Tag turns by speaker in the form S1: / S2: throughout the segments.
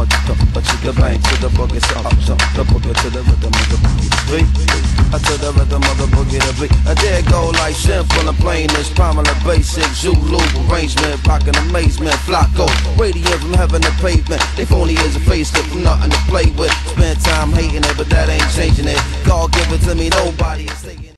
S1: to the bank, to the boogie, so up, the boogie to the rhythm of the boogie beat. To the rhythm of the boogie to beat. I dare go like simple and plain as prominent basic Zulu arrangement, rockin' amazement, flocko, radiant from heaven to pavement. They phony as a facelift from nothing to play with. Spend time hating it, but that ain't changing it. God give it to me, nobody is taking it.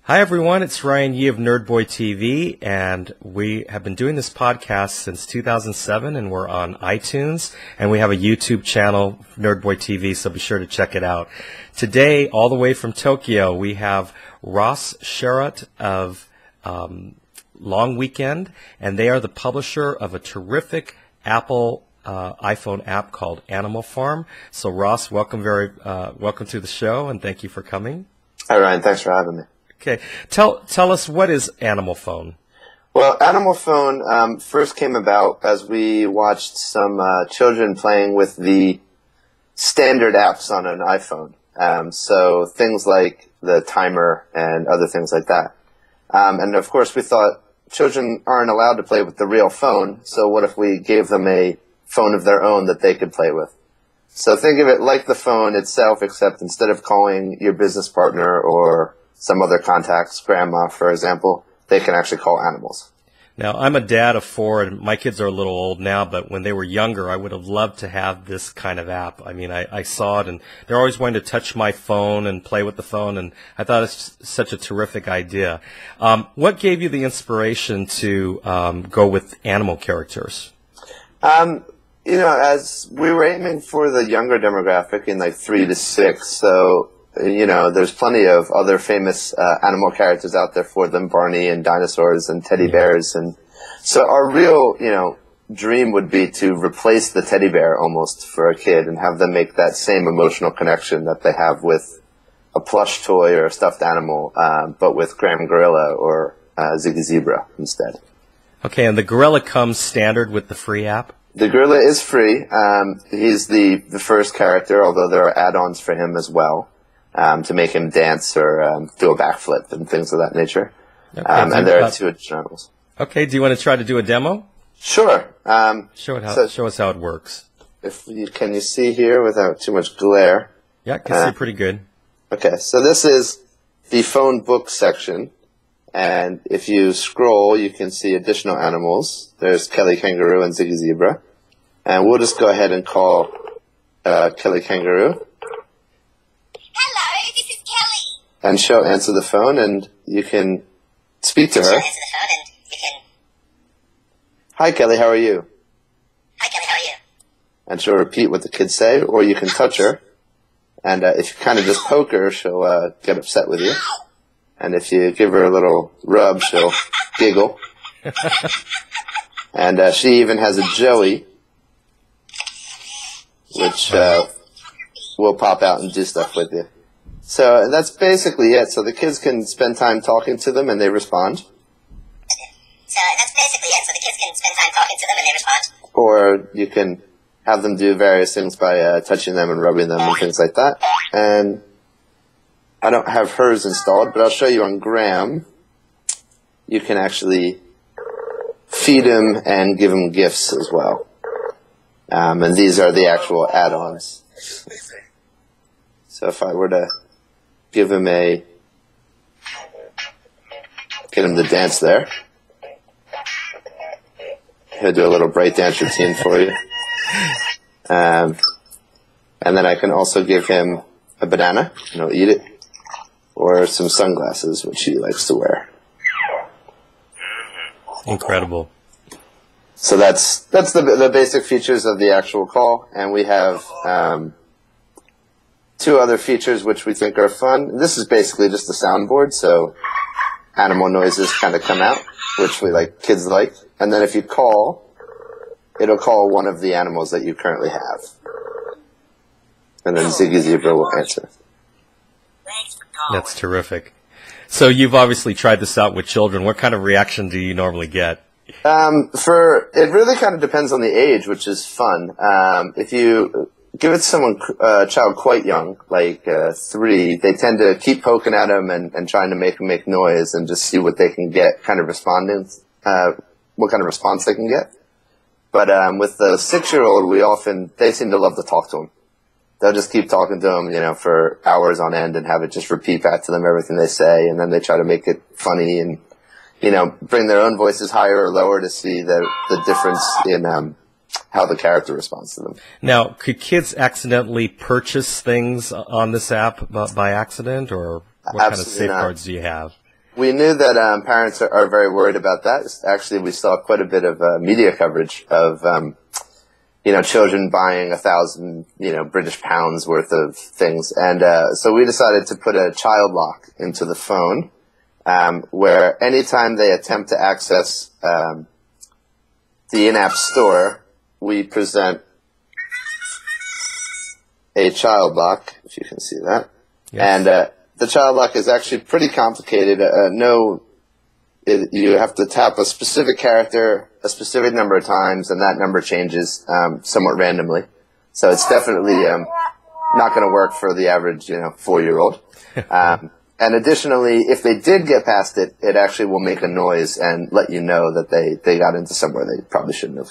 S2: Hi everyone, it's Ryan Yee of NerdBoyTV, and we have been doing this podcast since 2007, and we're on iTunes, and we have a YouTube channel, NerdBoyTV, so be sure to check it out. Today, all the way from Tokyo, we have Ross Sharrott of Long Weekend, and they are the publisher of a terrific Apple iPhone app called Animal Farm. So Ross, welcome to the show, and thank you for coming.
S3: Hi Ryan, thanks for having me.
S2: Okay, tell us, what is Animal Phone?
S3: Well, Animal Phone first came about as we watched some children playing with the standard apps on an iPhone. So things like the timer and other things like that. And of course we thought children aren't allowed to play with the real phone, so what if we gave them a phone of their own that they could play with? So think of it like the phone itself, except instead of calling your business partner or some other contacts, grandma, for example, they can actually call animals.
S2: Now, I'm a dad of 4, and my kids are a little old now, but when they were younger, I would have loved to have this kind of app. I mean, I saw it, and they're always wanting to touch my phone and play with the phone, and I thought it's such a terrific idea. What gave you the inspiration to go with animal characters?
S3: As we were aiming for the younger demographic in like 3 to 6, so there's plenty of other famous animal characters out there for them, Barney and dinosaurs and teddy bears. And so our real, dream would be to replace the teddy bear almost for a kid and have them make that same emotional connection that they have with a plush toy or a stuffed animal, but with Graham Gorilla or Ziggy Zebra instead. Okay,
S2: and the gorilla comes standard with the free app?
S3: The gorilla is free. He's the first character, although there are add-ons for him as well. To make him dance or do a backflip and things of that nature. Okay, and there are 2 additional animals.
S2: Okay, do you want to try to do a demo?
S3: Sure.
S2: Show us how it works.
S3: Can you see here without too much glare?
S2: Yeah, I can see pretty good.
S3: Okay, so this is the phone book section. And if you scroll, you can see additional animals. There's Kelly Kangaroo and Ziggy Zebra. And we'll just go ahead and call Kelly Kangaroo. And she'll answer the phone, and you can speak to her. Hi, Kelly, how are you?
S4: Hi, Kelly, how are you?
S3: And she'll repeat what the kids say, or you can touch her. And if you kind of just poke her, she'll get upset with you. And if you give her a little rub, she'll giggle. And she even has a Joey, which will pop out and do stuff with you. So that's basically it. So the kids can spend time talking to them and they respond. Or you can have them do various things by touching them and rubbing them and things like that. And I don't have hers installed, but I'll show you on Graham. You can actually feed him and give him gifts as well. And these are the actual add-ons. So if I were to get him to dance there. He'll do a little bright dance routine for you. And then I can also give him a banana, and he'll eat it, or some sunglasses, which he likes to wear.
S2: Incredible.
S3: So that's the basic features of the actual call, and we have 2 other features which we think are fun. This is basically just a soundboard, so animal noises kind of come out, which kids like. And then if you call, it'll call one of the animals that you currently have. And then Ziggy Zebra will answer.
S2: That's terrific. So you've obviously tried this out with children. What kind of reaction do you normally get?
S3: It really kind of depends on the age, which is fun. If you give it to a child quite young, like 3, they tend to keep poking at them and trying to make them make noise and just see what they can get, kind of responding, what kind of response they can get. But with the 6-year-old, they seem to love to talk to him. They'll just keep talking to him, for hours on end and have it just repeat back to them everything they say. And then they try to make it funny and, bring their own voices higher or lower to see the difference in how the character responds to them.
S2: Now, could kids accidentally purchase things on this app by accident, or what kind of safeguards do you have?
S3: We knew that parents are very worried about that. Actually, we saw quite a bit of media coverage of children buying 1,000 British pounds worth of things, and so we decided to put a child lock into the phone, where anytime they attempt to access the in-app store, we present a child lock, if you can see that. Yes. And the child lock is actually pretty complicated. You have to tap a specific character a specific number of times, and that number changes somewhat randomly. So it's definitely not going to work for the average 4-year-old. And additionally, if they did get past it, it actually will make a noise and let you know that they got into somewhere they probably shouldn't have.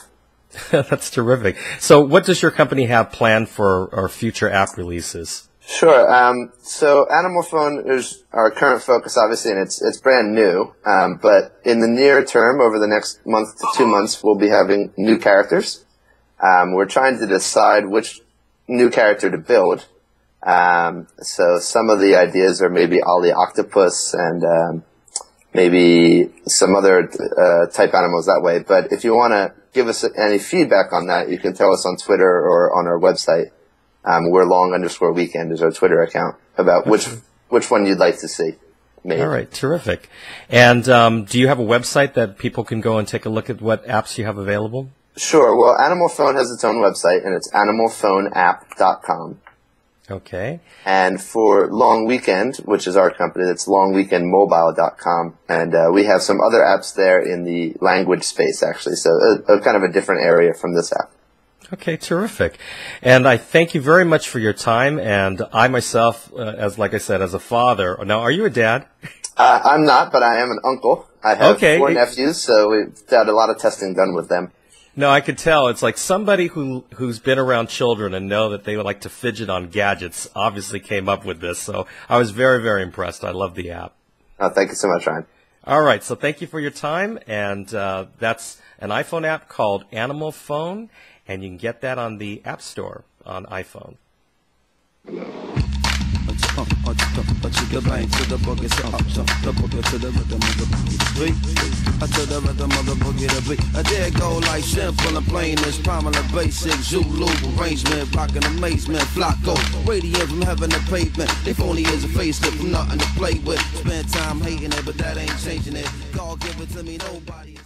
S2: That's terrific. So what does your company have planned for our future app releases?
S3: Sure. So Animal Phone is our current focus, obviously, and it's brand new. But in the near term, over the next month to 2 months, we'll be having new characters. We're trying to decide which new character to build. So some of the ideas are maybe Ollie Octopus and maybe some other type animals that way. But if you want to give us any feedback on that, you can tell us on Twitter or on our website. We're long_weekend is our Twitter account, about which one you'd like to see. Maybe.
S2: All right, terrific. And do you have a website that people can go and take a look at what apps you have available?
S3: Sure. Well, Animal Phone has its own website, and it's animalphoneapp.com.
S2: Okay.
S3: And for Long Weekend, which is our company, that's longweekendmobile.com. And we have some other apps there in the language space, actually. So a kind of a different area from this app.
S2: Okay, terrific. And I thank you very much for your time. And I myself, like I said, as a father. Now, are you a dad?
S3: I'm not, but I am an uncle. I have 4 nephews, so we've had a lot of testing done with them.
S2: No, I could tell. It's like somebody who's been around children and know that they would like to fidget on gadgets obviously came up with this. So I was very, very impressed. I love the app.
S3: Oh, thank you so much, Ryan.
S2: All right. So thank you for your time. And that's an iPhone app called Animal Phone. And you can get that on the App Store on iPhone.
S1: There go like simple and plain as prominent basic Zulu arrangement, blocking amazement, Flocko, radiant from heaven to pavement. They phony is a facelift from nothing to play with. Spend time hating it, but that ain't changing it. God give it to me, nobody.